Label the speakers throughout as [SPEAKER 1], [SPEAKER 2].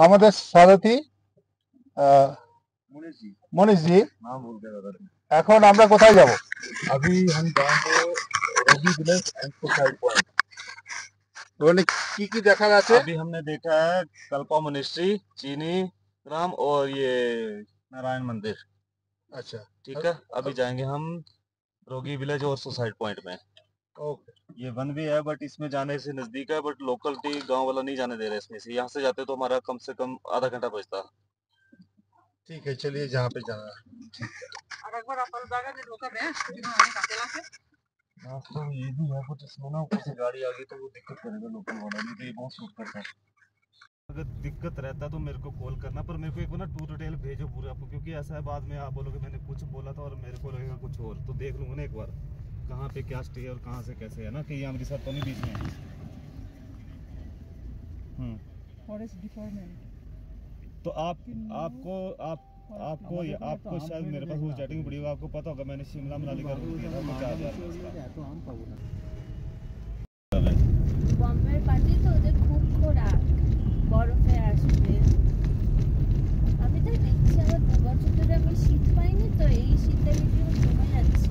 [SPEAKER 1] আমাদের সারথি मनीष जी এখন আমরা কোথায় যাব?
[SPEAKER 2] अभी हम जाएंगे रोगी विलेज एंड सुसाइड पॉइंट।
[SPEAKER 1] ওখানে কি কি দেখার আছে?
[SPEAKER 2] अभी हमने देखा है कल्पा मोनेस्ट्री, चीनी ग्राम और ये नारायण मंदिर।
[SPEAKER 1] अच्छा
[SPEAKER 2] ठीक है, अभी जाएंगे हम रोगी विलेज और सुसाइड पॉइंट में।
[SPEAKER 1] ओके
[SPEAKER 2] ये वन वे है बट इसमें जाने से नजदीक है, बट लोकल गांव वाला नहीं जाने दे रहे इसमें से। यहाँ से जाते तो हमारा कम से कम आधा घंटा बचता।
[SPEAKER 1] ठीक है, चलिए जहाँ पे जाना है।
[SPEAKER 2] तो ये भी है कुछ इसमें ना, ऊपर से गाड़ी आ गई तो वो दिक्कत करेगा लोकल वाला, नहीं तो ये बहुत शूट करता है। अगर दिक्कत रहता तो मेरे को कॉल करना, पर मेरे को एक ना टूर डिटेल भेजो पूरे आपको, क्योंकि ऐसा है बाद में आप बोलोगे मैंने कुछ बोला था और मेरे को लगेगा कुछ और, तो देख लूंगा ना एक बार कहाँ पे क्या स्टे और कहाँ से कैसे है ना, कि ये अमृतसर तो नहीं बीच में है।
[SPEAKER 3] फॉरेस्ट डिपार्टमेंट
[SPEAKER 2] तो आपको शायद मेरे पास वो चैटिंग वीडियो आपको पता होगा, मैंने शिमला मनाली का रूट दिया था 50,000
[SPEAKER 4] बॉम्बे पार्टी तो ওদের খুব খোরাক বরফে আসবে। আমি তো দেখছি আমার 2 বছর ধরে আমি শীত পাইনি, তো এই শীতে ভিডিও জমে যাচ্ছে,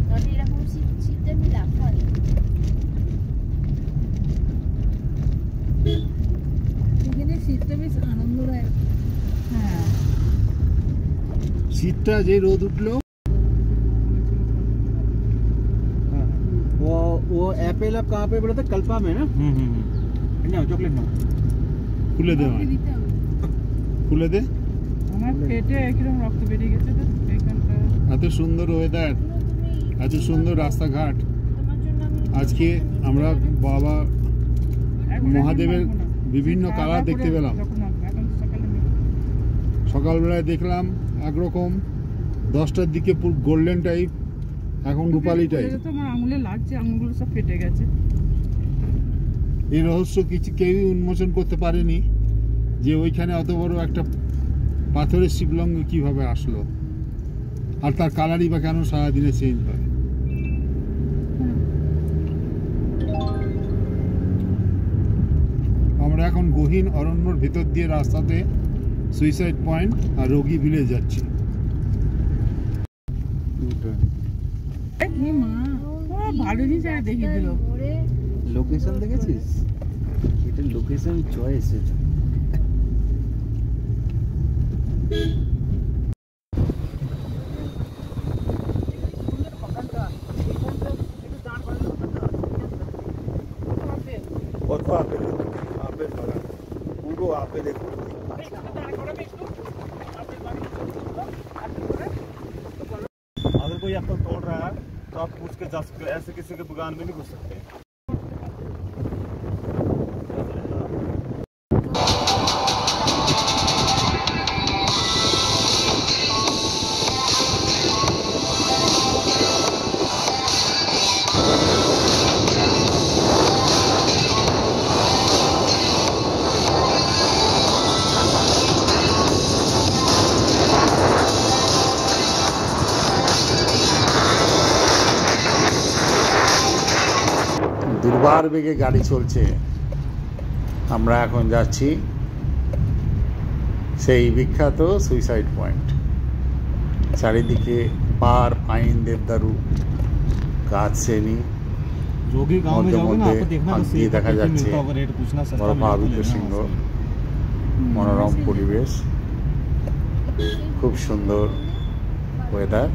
[SPEAKER 4] কারণ এরকম শীতে আমি লাফাই।
[SPEAKER 3] এখানে শীতটা বেশ আনন্দদায়ক। হ্যাঁ,
[SPEAKER 1] শীতটা যে রোদ উঠলো, वो एप्पल आप कहाँ पे बोला था? कल्पा में ना? चॉकलेट ना খুলে দে, খুলে দে।
[SPEAKER 3] আমার পেটে একদম রক্ত বেরিয়ে গেছে তো এইখানটা।
[SPEAKER 1] এত সুন্দর ওয়েদার, এত সুন্দর রাস্তাঘাট। আজকে আমরা বাবা মহাদেবের বিভিন্ন কালার দেখতে পেলাম। সকালবেলায় দেখলাম একরকম, 10টার দিকে পুরো গোল্ডেন টাইপ, এখন রূপালি টাইপ।
[SPEAKER 3] তো আমার আঙুলে লাগছে, আঙুলগুলো সব ফেটে গেছে।
[SPEAKER 1] এই রহস্য কিছু কেউই উন্মোচন করতে পারেনি যে ওইখানে অত বড় একটা পাথরের শিবলিঙ্গ কিভাবে আসলো, আর তার কালারই বা কেন সারাদিনে চেঞ্জ হয়। আমরা এখন গহীন অরণ্যর ভেতর দিয়ে রাস্তাতে সুইসাইড পয়েন্ট আর রোগী ভিলেজ যাচ্ছি।
[SPEAKER 3] ভালো জিনিস দেখিয়ে দিল।
[SPEAKER 5] লোকেশন দেখেছিস? এটা লোকেশন চয়েস। এটা
[SPEAKER 1] পুরো আপেলের
[SPEAKER 2] अगर कोई एप्पल तोड़ रहा है तो आप पूछ के जा सकते हो, ऐसे किसी के दुकान में नहीं घुस सकते।
[SPEAKER 1] দুর্বার বেগে গাড়ি চলছে। আমরা এখন যাচ্ছি সেই বিখ্যাত সুইসাইড পয়েন্ট। চারিদিকে পাহাড়, পাইন, দেবদারু গাছ, শ্রেণী, মধ্যে মধ্যে ফাঁক দিয়ে দেখা যাচ্ছে বরফাবৃত সিংহ, মনোরম পরিবেশ, খুব সুন্দর ওয়েদার,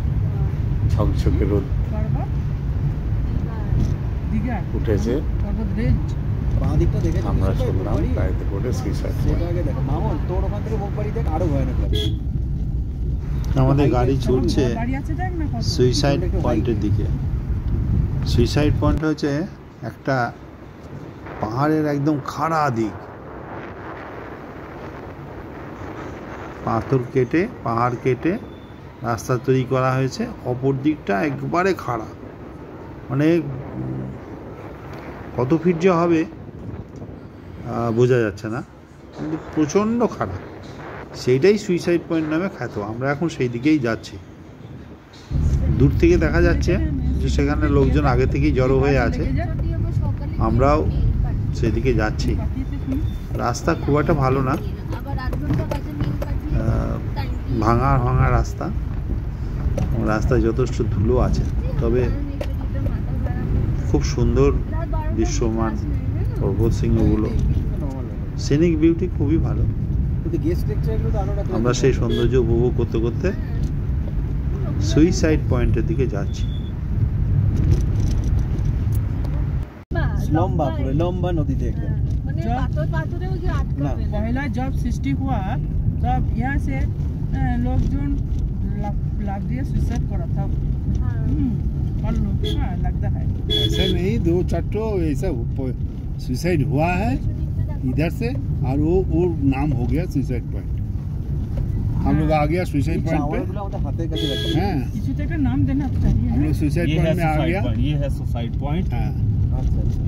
[SPEAKER 1] ঝকঝকে রোদ উঠেছে। আমরা চললাম গাড়িতে করে সুইসাইড পয়েন্ট। আমাদের গাড়ি চলছে সুইসাইড পয়েন্টের দিকে। সুইসাইড পয়েন্ট হচ্ছে একটা পাহাড়ের একদম খাড়া দিক, পাহাড় কেটে রাস্তা তৈরি করা হয়েছে। অপর দিকটা একবারে খাড়া, মানে কত ফিট যে হবে বোঝা যাচ্ছে না, কিন্তু প্রচণ্ড খারাপ। সেইটাই সুইসাইড পয়েন্ট নামে খ্যাত। আমরা এখন সেই দিকেই যাচ্ছি। দূর থেকে দেখা যাচ্ছে যে সেখানে লোকজন আগে থেকেই জড়ো হয়ে আছে, আমরাও সেদিকে যাচ্ছি। রাস্তা খুব একটা ভালো না, ভাঙা ভাঙা রাস্তা, রাস্তায় যথেষ্ট ধুলো আছে, তবে খুব সুন্দর দৃশ্যমান পর্বত শৃঙ্গগুলো, সিনিক বিউটি খুবই ভালো। আমরা সেই সৌন্দর্য উপভোগ করতে করতে সুইসাইড পয়েন্টের দিকে যাচ্ছি।
[SPEAKER 5] লম্বা পুরো লম্বা নদীতে একদম।
[SPEAKER 3] पहला जब सृष्टि हुआ तब यहाँ से लोग लाभ दिए सुसाइड करा था। हाँ लगता है
[SPEAKER 6] ऐसा नहीं, 2-4 ऐसा सुसाइड हुआ है इधर से, और वो नाम हो गया सुसाइड पॉइंट। हम लोग आ गया सुसाइड पॉइंट पे। हाँ,
[SPEAKER 3] किसी तरह का नाम देना चाहिए।
[SPEAKER 6] हम लोग सुसाइड पॉइंट में आ गया।
[SPEAKER 2] ये है सुसाइड पॉइंट।
[SPEAKER 6] हाँ,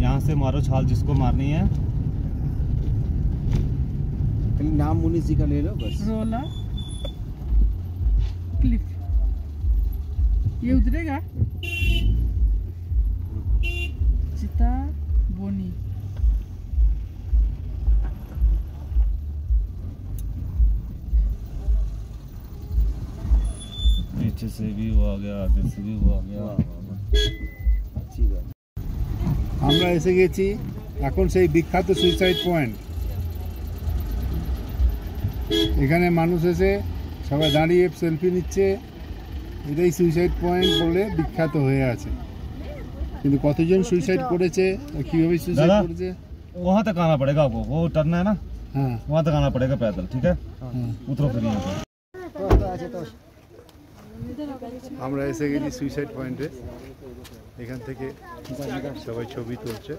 [SPEAKER 2] यहाँ से मारो छाल जिसको मारनी है।
[SPEAKER 5] नाम मुनीष जी का ले लो बस।
[SPEAKER 3] रोला क्लिफ ये उतरेगा। चिता बोनी
[SPEAKER 2] पीछे से भी वो आ गया, आगे से भी वो आ गया।
[SPEAKER 5] अच्छी बात।
[SPEAKER 6] আমরা এসে গেছি এখন সেই বিখ্যাত সুইসাইড পয়েন্ট। এখানে মানুষ এসে সবাই দাঁড়িয়ে সেলফি নিচ্ছে, এটাই সুইসাইড পয়েন্ট বলে বিখ্যাত হয়ে আছে। কিন্তু কতজন সুইসাইড করেছে, কিভাবে সুইসাইড করেছে,
[SPEAKER 2] वहाँ तक आना पड़ेगा आपको, वो टर्न है ना,
[SPEAKER 6] হ্যাঁ
[SPEAKER 2] वहाँ तक आना पड़ेगा पैदल। ठीक है, उतरो फिर यहाँ पे।
[SPEAKER 6] আমরা এসে গেছি সুইসাইড পয়েন্টে। এখান থেকে সবাই ছবি তুলছে।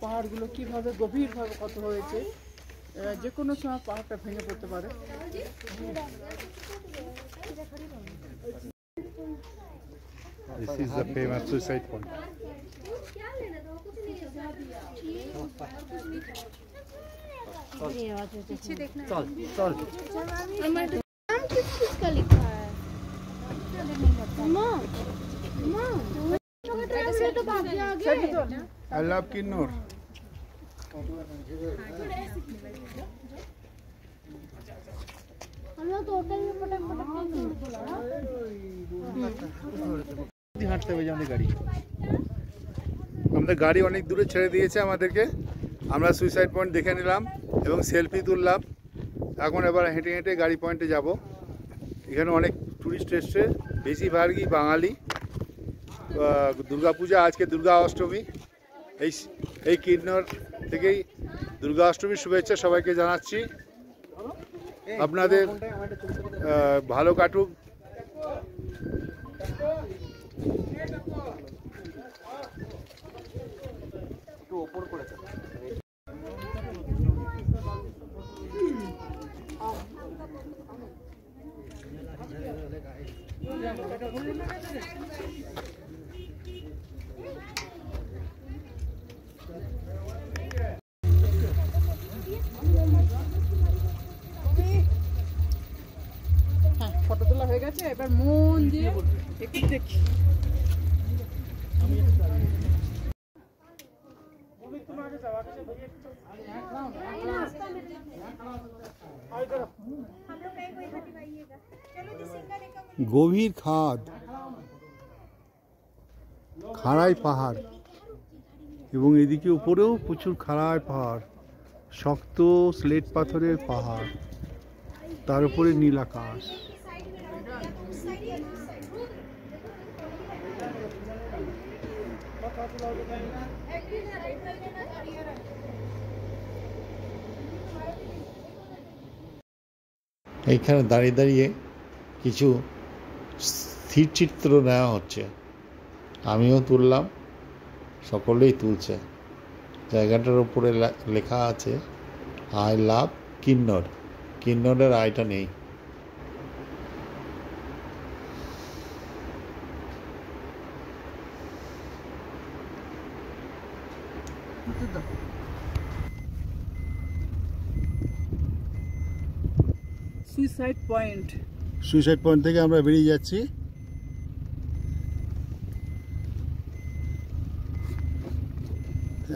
[SPEAKER 3] পাহাড়গুলো কিভাবে গভীরভাবে কত হয়েছে, যে কোনো সময় পাহাড়টা ভেঙে পড়তে পারে।
[SPEAKER 6] This is the famous suicide point.
[SPEAKER 5] चल चल
[SPEAKER 4] नाम किस चीज का लिखा है? माँ तो भाग गया।
[SPEAKER 6] I love Kinnor.
[SPEAKER 4] हम लोग तो होटल में पटक
[SPEAKER 5] হাঁটতে হবে আমাদের গাড়ি।
[SPEAKER 6] আমাদের গাড়ি অনেক দূরে ছেড়ে দিয়েছে আমাদেরকে। আমরা সুইসাইড পয়েন্ট দেখে নিলাম এবং সেলফি তুললাম। এখন এবার হেঁটে হেঁটে গাড়ি পয়েন্টে যাব। এখানে অনেক টুরিস্ট এসছে, বেশিরভাগই বাঙালি। দুর্গাপূজা, আজকে দুর্গা অষ্টমী। এই কিন্নর থেকেই দুর্গা অষ্টমীর শুভেচ্ছা সবাইকে জানাচ্ছি। আপনাদের ভালো কাটুক।
[SPEAKER 5] একটু ওপর করে
[SPEAKER 3] ফটো তোলা হয়ে গেছে, এবার মন দিয়ে একটু দেখি।
[SPEAKER 6] গভীর খাদ, খাড়াই পাহাড়, এবং এদিকে উপরেও প্রচুর খাড়াই পাহাড়, শক্ত স্লেট পাথরের পাহাড়, তার উপরে নীল আকাশ।
[SPEAKER 1] এইখানে দাঁড়িয়ে দাঁড়িয়ে কিছু স্থিরচিত্র নেওয়া হচ্ছে, আমিও তুললাম, সকলেই তুলছে। জায়গাটার উপরে লেখা আছে আই লাভ কিন্নর। কিন্নরের আইটা নেই।
[SPEAKER 3] Suicide point.
[SPEAKER 6] সুইসাইড পয়েন্ট থেকে আমরা বেরিয়ে যাচ্ছি।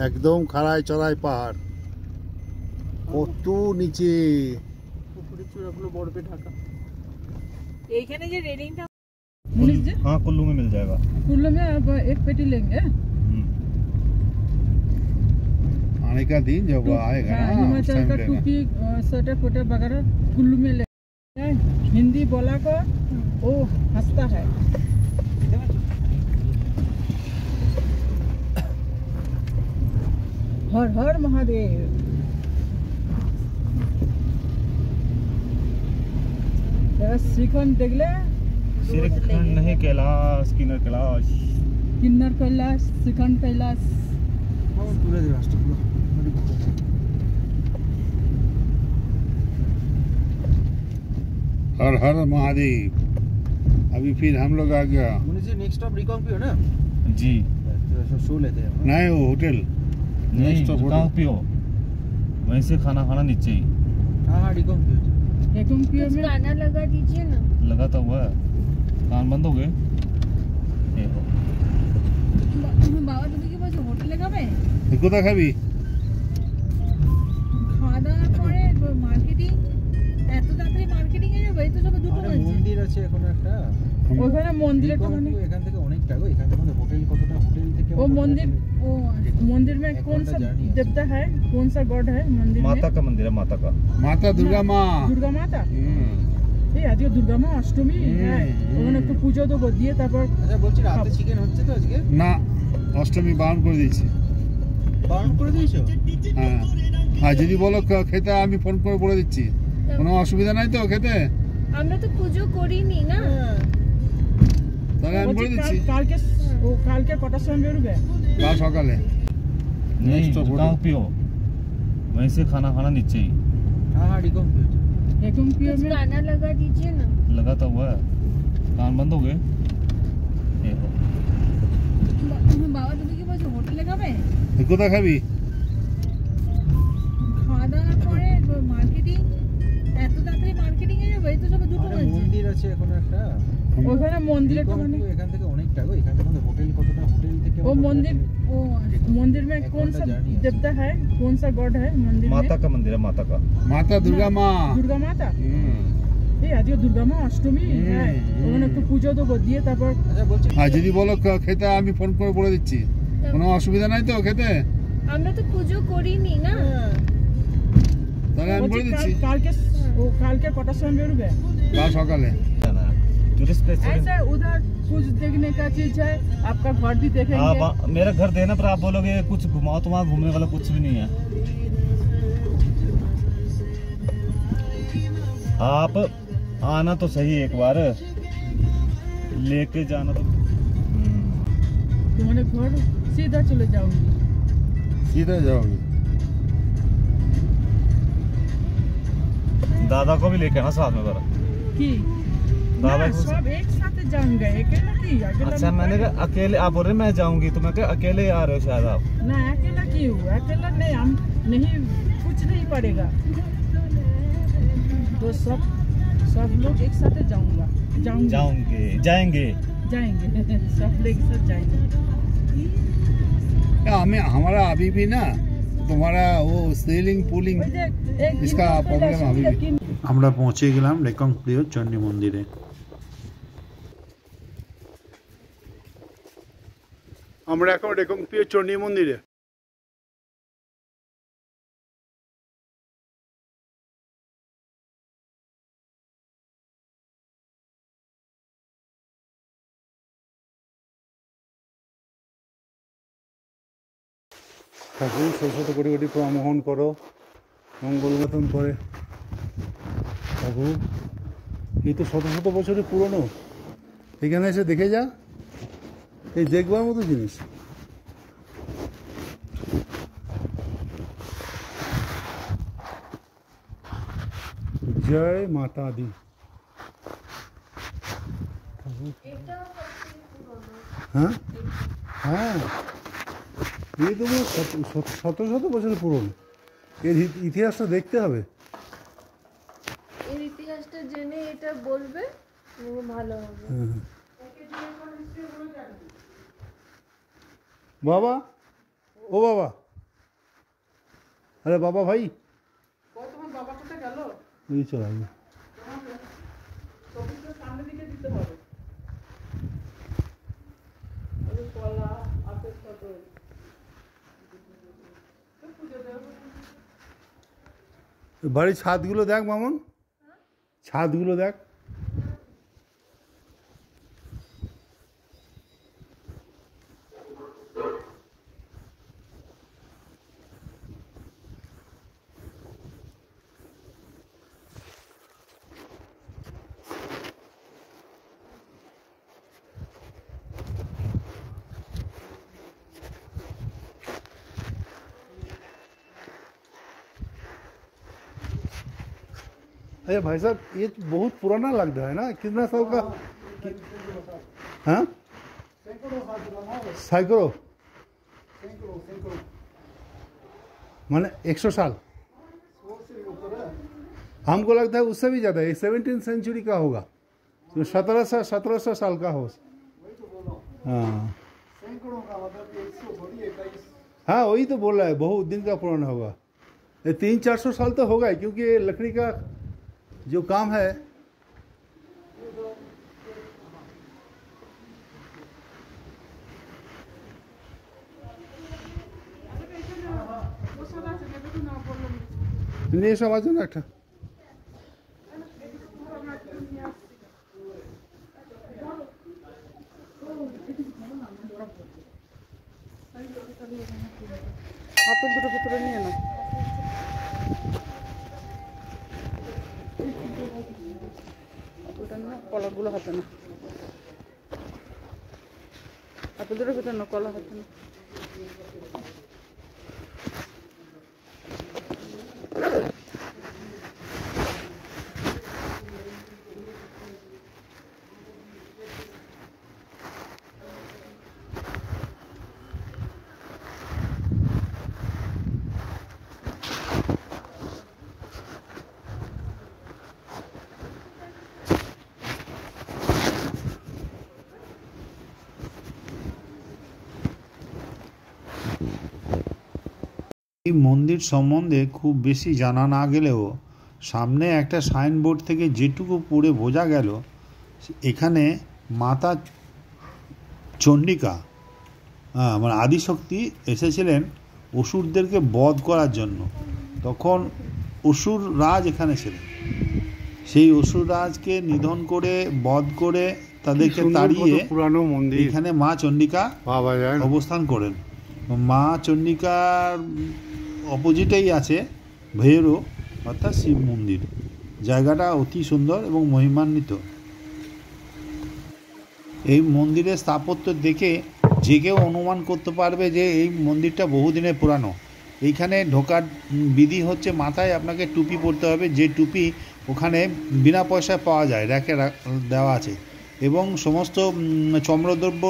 [SPEAKER 6] একদম খাড়ায় চড়াই পাহাড়, কত নিচে।
[SPEAKER 3] উপরে চূড়াগুলো বরফে ঢাকা। এইখানে যে রেলিংটা मुनीष जी,
[SPEAKER 2] हाँ कुल्लू में मिल जाएगा।
[SPEAKER 3] कुल्लू में आप एक पेटी लेंगे।
[SPEAKER 6] आने का दिन जब आएगा ना, उस
[SPEAKER 3] हिमाचल
[SPEAKER 6] टाइम
[SPEAKER 3] का
[SPEAKER 6] लेना।
[SPEAKER 3] टोपी स्वेटर फोटर वगैरह कुल्लू में ले। हिंदी बोला को वो हंसता है। हर हर महादेव। श्रीखंड देख ले,
[SPEAKER 2] श्रीखंड नहीं, कैलाश, किन्नर कैलाश।
[SPEAKER 3] किन्नर कैलाश, श्रीखंड कैलाश।
[SPEAKER 6] हर हर महादेव। अभी फिर हम लोग आ गया।
[SPEAKER 5] मुनीष जी नेक्स्ट स्टॉप रिकांगपियो ना?
[SPEAKER 2] जी
[SPEAKER 5] तो सो लेते हैं।
[SPEAKER 6] नहीं वो होटल
[SPEAKER 2] नहीं,
[SPEAKER 6] stop होटल।
[SPEAKER 2] रिकांगपियो वहीं से खाना खाना नीचे ही
[SPEAKER 5] हाँ रिकांगपियो।
[SPEAKER 3] रिकांगपियो
[SPEAKER 4] कुछ
[SPEAKER 3] में
[SPEAKER 4] गाना लगा दीजिए ना।
[SPEAKER 2] लगा तो हुआ है। कान बंद हो गए। ये हो।
[SPEAKER 3] बाबा তুমি কি বলছো হোটেলে খাবে?
[SPEAKER 6] কোথায় খাবি?
[SPEAKER 3] খাওয়া দাওয়ার পরে মার্কেটিং, এত তাড়াতাড়ি মার্কেটিং এ যাবে? এই তো সবে 2টো
[SPEAKER 5] আরে
[SPEAKER 3] বাজে।
[SPEAKER 5] মন্দির আছে এখন একটা।
[SPEAKER 3] ওখানে মন্দিরে তো মানে
[SPEAKER 5] रिकांगपियो এখান থেকে অনেকটা গো। এখান থেকে আমাদের হোটেল কতটা, হোটেল থেকে
[SPEAKER 3] वो मंदिर, वो मंदिर में कौन सा देवता है, कौन सा गॉड है मंदिर में?
[SPEAKER 2] माता का मंदिर है, माता का।
[SPEAKER 6] माता दुर्गा माँ।
[SPEAKER 3] दुर्गा माता। এই আজকে দুর্গা মা অষ্টমী, হ্যাঁ ওখানে একটু পুজো তো দিয়ে তারপর।
[SPEAKER 5] আচ্ছা বলছি রাতে চিকেন হচ্ছে তো আজকে?
[SPEAKER 6] না অষ্টমী বারণ করে দিয়েছি।
[SPEAKER 5] বারণ করে দিয়েছো?
[SPEAKER 6] হ্যাঁ, আর যদি বলো খেতে আমি ফোন করে বলে দিচ্ছি, কোনো অসুবিধা নাই তো খেতে?
[SPEAKER 4] আমরা তো পুজো করিনি না।
[SPEAKER 6] তাহলে আমি বলে দিচ্ছি
[SPEAKER 3] কালকে ও কালকে কটার সময় বেরোবে?
[SPEAKER 6] কাল সকালে।
[SPEAKER 2] नहीं,
[SPEAKER 6] stop होटल।
[SPEAKER 2] रिकांगपियो वहीं से खाना खाना नीचे ही
[SPEAKER 5] हाँ रिकांगपियो।
[SPEAKER 3] रिकांगपियो
[SPEAKER 4] कुछ
[SPEAKER 3] में
[SPEAKER 4] गाना लगा दीजिए ना।
[SPEAKER 2] लगा तो हुआ है। कान बंद हो गए। ये हो।
[SPEAKER 3] বাবা তুমি কি বলছো হোটেলে খাবে?
[SPEAKER 6] কোথায় খাবি?
[SPEAKER 3] খাওয়া দাওয়ার পরে মার্কেটিং, এত তাড়াতাড়ি মার্কেটিং এ যাবে? এই তো সবে 2টো
[SPEAKER 5] আরে
[SPEAKER 3] বাজে।
[SPEAKER 5] মন্দির আছে এখন একটা।
[SPEAKER 3] ওখানে মন্দিরে তো মানে
[SPEAKER 5] रिकांगपियो এখান থেকে অনেকটা গো। এখান থেকে আমাদের হোটেল কতটা, হোটেল থেকে
[SPEAKER 3] वो मंदिर, वो मंदिर में कौन सा देवता है, कौन सा गॉड है मंदिर में?
[SPEAKER 2] माता का मंदिर है, माता का।
[SPEAKER 6] माता दुर्गा माँ।
[SPEAKER 3] দুর্গা মাতা। এই আজকে দুর্গা মা অষ্টমী, হ্যাঁ ওখানে একটু পুজো তো দিয়ে তারপর।
[SPEAKER 5] আচ্ছা বলছি
[SPEAKER 6] আর যদি বলো খেতে আমি ফোন করে বলে দিচ্ছি, কোনো অসুবিধা নাই তো খেতে?
[SPEAKER 4] আমরা তো পুজো করিনি না।
[SPEAKER 6] তাহলে আমি বলে দিচ্ছি
[SPEAKER 3] কালকে ও কালকে কটার সময় বেরোবে?
[SPEAKER 6] কাল সকালে।
[SPEAKER 2] टूरिस्ट प्लेस
[SPEAKER 3] ऐसा उधर कुछ देखने का चीज है, आपका घर भी देखेंगे।
[SPEAKER 2] आप मेरा घर देना, पर आप बोलोगे कुछ घुमाओ तो वहाँ घूमने वाला कुछ भी नहीं है। आप आना तो सही एक बार, लेके जाना तो।
[SPEAKER 3] तुम्हारे घर सीधा चले जाऊंगी।
[SPEAKER 6] सीधा जाओगे?
[SPEAKER 2] दादा को भी लेके आना साथ में बरा।
[SPEAKER 3] कि
[SPEAKER 2] दादा
[SPEAKER 3] ना,
[SPEAKER 2] को-
[SPEAKER 3] सब एक साथ जाएंगे, अकेला की अकेला
[SPEAKER 2] अच्छा
[SPEAKER 3] मैं
[SPEAKER 2] मैंने कहा अकेले, आप बोल रहे मैं जाऊंगी तो मैं कहा अकेले ही आ रहे हो शायद आप।
[SPEAKER 3] ना अकेला क्यों? अकेला नहीं, हम नहीं, कुछ नहीं पड़ेगा तो सब लोग एक साथ जाऊंगा, जाएंगे
[SPEAKER 2] जाएंगे
[SPEAKER 3] सब लोग एक साथ जाएंगे।
[SPEAKER 6] हमें हमारा अभी भी ना तुम्हारा वो सेलिंग पुलिंग
[SPEAKER 3] एक
[SPEAKER 6] इसका
[SPEAKER 3] दिन तो
[SPEAKER 6] प्रॉब्लम अभी भी।
[SPEAKER 3] लेकिन
[SPEAKER 1] আমরা পৌঁছে গেলাম রেকংপ্রিয় চণ্ডী মন্দিরে।
[SPEAKER 6] আমরা এখন রেকংপ্রিয় চণ্ডী মন্দিরে। ঠাকুর শত শত কোটি কোটি প্রমোহন করো, মঙ্গল মতন করে। ঠাকুর এই তো শত শত বছরের পুরনো, এখানে এসে দেখে যা, এই দেখবার মতো জিনিস। জয় মাতা দি। হ্যাঁ হ্যাঁ, এই তো শত শত বছরের পুরনো। এর ইতিহাসটা দেখতে হবে।
[SPEAKER 4] এর ইতিহাসটা জেনে এটা বলবে ভালো হবে।
[SPEAKER 1] बाबा ओ बाबा अरे बाबा भाई
[SPEAKER 3] তোমার বাবা কোথায় গেল?
[SPEAKER 1] ये चला गया
[SPEAKER 3] ছবিটা সামনে দিকে দিতে হবে। আরে কলা আপেল কত পুজো দেবো।
[SPEAKER 1] বাড়ির ছাদগুলো দেখ মামুন, ছাদগুলো দেখ। अरे भाई साहब ये बहुत पुराना लग रहा है ना, कितना साल का? हाँ सैकड़ों माने 100 साल। हमको लगता है उससे भी ज़्यादा है, 17वीं सेंचुरी का होगा, 1700 साल का हो। हाँ हाँ वही तो बोल रहा है, बहुत दिन का पुराना होगा। 300-400 साल तो होगा ही, क्योंकि ये लकड़ी का जो काम है। নিয়ে সবার জন্য একটা
[SPEAKER 3] আপেল দুটো ভিতরে নিয়ে না। ওটা না, কলাগুলো হাতে না। আপেল দুটো ভিতরে না, কলা হাতে না।
[SPEAKER 1] এই মন্দির সম্বন্ধে খুব বেশি জানা না গেলেও সামনে একটা সাইনবোর্ড থেকে যেটুকু পড়ে বোঝা গেল, এখানে মাতা চণ্ডিকা মানে আদিশক্তি এসেছিলেন অসুরদেরকে বধ করার জন্য। তখন অসুর রাজ এখানে ছিলেন, সেই অসুর রাজকে নিধন করে বধ করে তাদেরকে তাড়িয়ে
[SPEAKER 6] পুরানো মন্দির
[SPEAKER 1] এখানে মা চণ্ডিকা
[SPEAKER 6] পাওয়া যায় না।
[SPEAKER 1] অবস্থান করেন। মা চণ্ডিকার অপোজিটেই আছে ভৈরব অর্থাৎ শিব মন্দির। জায়গাটা অতি সুন্দর এবং মহিমান্বিত। এই মন্দিরের স্থাপত্য দেখে যে কেউ অনুমান করতে পারবে যে এই মন্দিরটা বহুদিনের পুরানো। এইখানে ঢোকার বিধি হচ্ছে মাথায় আপনাকে টুপি পরতে হবে, যে টুপি ওখানে বিনা পয়সায় পাওয়া যায়, র্যাকে দেওয়া আছে, এবং সমস্ত চম্রদ্রব্য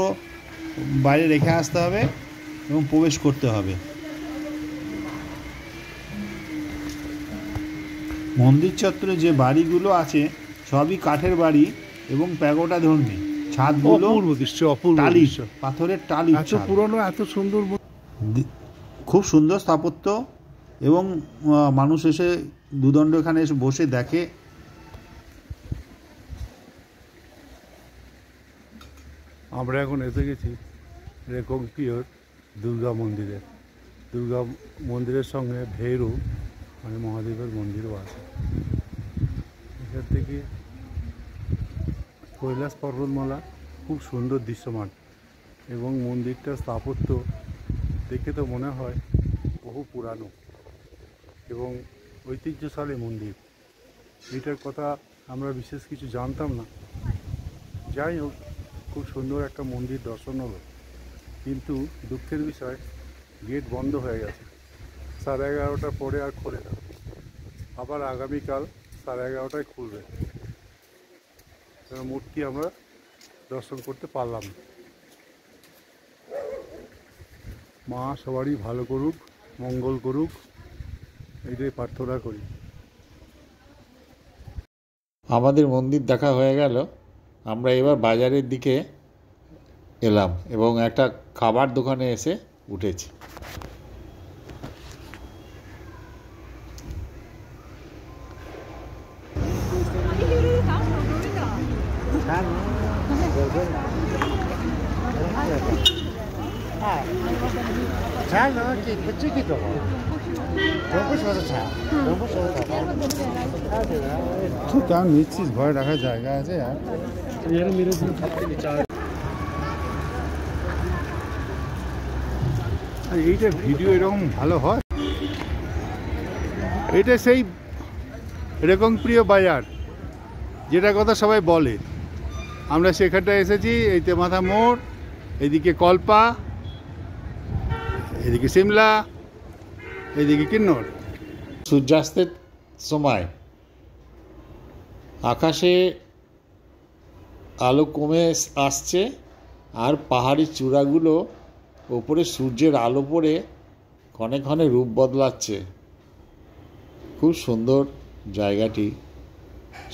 [SPEAKER 1] বাইরে রেখে আসতে হবে এবং প্রবেশ করতে হবে। মন্দির চত্বরে যে বাড়িগুলো আছে সবই কাঠের বাড়ি এবং প্যাগোডা ধর্মী। ছাদগুলো
[SPEAKER 6] অপূর্ব দৃশ্য, অপূর্ব
[SPEAKER 1] টালির,
[SPEAKER 6] দৃশ্য।
[SPEAKER 1] পাথরের টালির
[SPEAKER 6] এত
[SPEAKER 1] ছাদ।
[SPEAKER 6] পুরনো, এত সুন্দর
[SPEAKER 1] খুব সুন্দর স্থাপত্য এবং মানুষ এসে দুদণ্ড এখানে এসে বসে দেখে।
[SPEAKER 6] আমরা এখন এসে গেছি রেকংপিওর দুর্গা মন্দিরে। দুর্গা মন্দিরের সঙ্গে ভৈরব মানে মহাদেবের মন্দিরও আছে। এখান থেকে কৈলাস পর্বতমালা খুব সুন্দর দৃশ্যমান, এবং মন্দিরটার স্থাপত্য দেখে তো মনে হয় বহু পুরানো এবং ঐতিহ্যশালী মন্দির। এটার কথা আমরা বিশেষ কিছু জানতাম না। যাই হোক, খুব সুন্দর একটা মন্দির দর্শন হলো, কিন্তু দুঃখের বিষয় গেট বন্ধ হয়ে গেছে। 11:30টার পরে আর খোলে না, আবার আগামীকাল 11:30টায় খুলবে। মূর্তি আমরা দর্শন করতে পারলাম না। মা সবারই ভালো করুক, মঙ্গল করুক, এইটাই প্রার্থনা করি।
[SPEAKER 1] আমাদের মন্দির দেখা হয়ে গেল, আমরা এবার বাজারের দিকে এলাম এবং একটা খাবার দোকানে এসে উঠেছি।
[SPEAKER 6] কারণ নিচ্ছিস ভয় রাখার জায়গা আছে আর এইটা ভিডিও এরকম ভালো হয়। এটা সেই এরকম প্রিয় বাজার যেটা কথা সবাই বলে। আমরা সেখানটা এসেছি, এই তেমাথা মোড়, এদিকে কল্পা, এদিকে সিমলা, এদিকে কিন্নর।
[SPEAKER 1] সূর্যাস্তের সময় আকাশে আলো কমে আসছে আর পাহাড়ি চূড়াগুলো ওপরে সূর্যের আলো পড়ে ক্ষণে ক্ষণে রূপ বদলাচ্ছে। খুব সুন্দর জায়গাটি,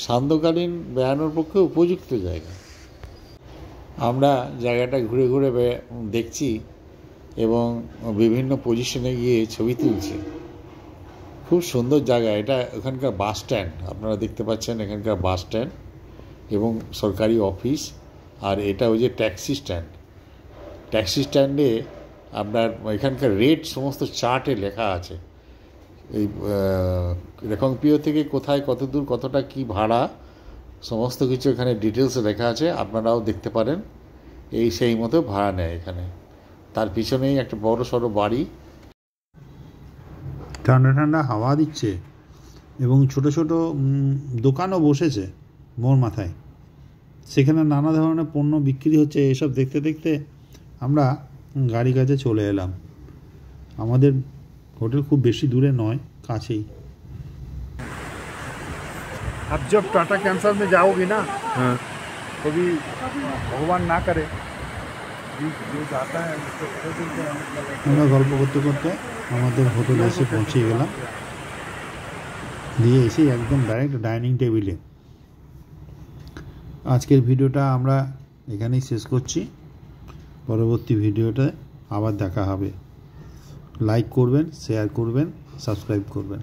[SPEAKER 1] সান্ধ্যকালীন বেড়ানোর পক্ষে উপযুক্ত জায়গা। আমরা জায়গাটা ঘুরে ঘুরে দেখছি এবং বিভিন্ন পজিশনে গিয়ে ছবি তুলছি। খুব সুন্দর জায়গা এটা। এখানকার বাস স্ট্যান্ড আপনারা দেখতে পাচ্ছেন, এখানকার বাস স্ট্যান্ড এবং সরকারি অফিস। আর এটা ওই যে ট্যাক্সি স্ট্যান্ড। ট্যাক্সি স্ট্যান্ডে আপনার এখানকার রেট সমস্ত চার্টে লেখা আছে। এই রেখংপিও থেকে কোথায় কত দূর কতটা কি ভাড়া সমস্ত কিছু এখানে ডিটেলসে লেখা আছে, আপনারাও দেখতে পারেন। এই সেই মতো ভাড়া নেয় এখানে। তার পিছনেই একটা বড় সড়ো বাড়ি,
[SPEAKER 7] ঠান্ডা ঠান্ডা হাওয়া দিচ্ছে এবং ছোট ছোট দোকানও বসেছে মোড় মাথায়। সেখানে নানা ধরনের পণ্য বিক্রি হচ্ছে। এসব দেখতে দেখতে আমরা গাড়ি কাছে চলে এলাম। আমাদের হোটেল খুব বেশি দূরে নয়, কাছেই।
[SPEAKER 6] अब जब टाटा कैंसर में जाओगे ना, कभी भगवान ना करे जो जाता है उसको
[SPEAKER 7] আমরা গল্প করতে করতে আমাদের হোটেলে এসে পৌঁছে গেলাম, দিয়ে এসে একদম ডাইরেক্ট ডাইনিং টেবিলে। আজকের ভিডিওটা আমরা এখানেই শেষ করছি। পরবর্তী ভিডিওতে আবার দেখা হবে। লাইক করবেন, শেয়ার করবেন, সাবস্ক্রাইব করবেন।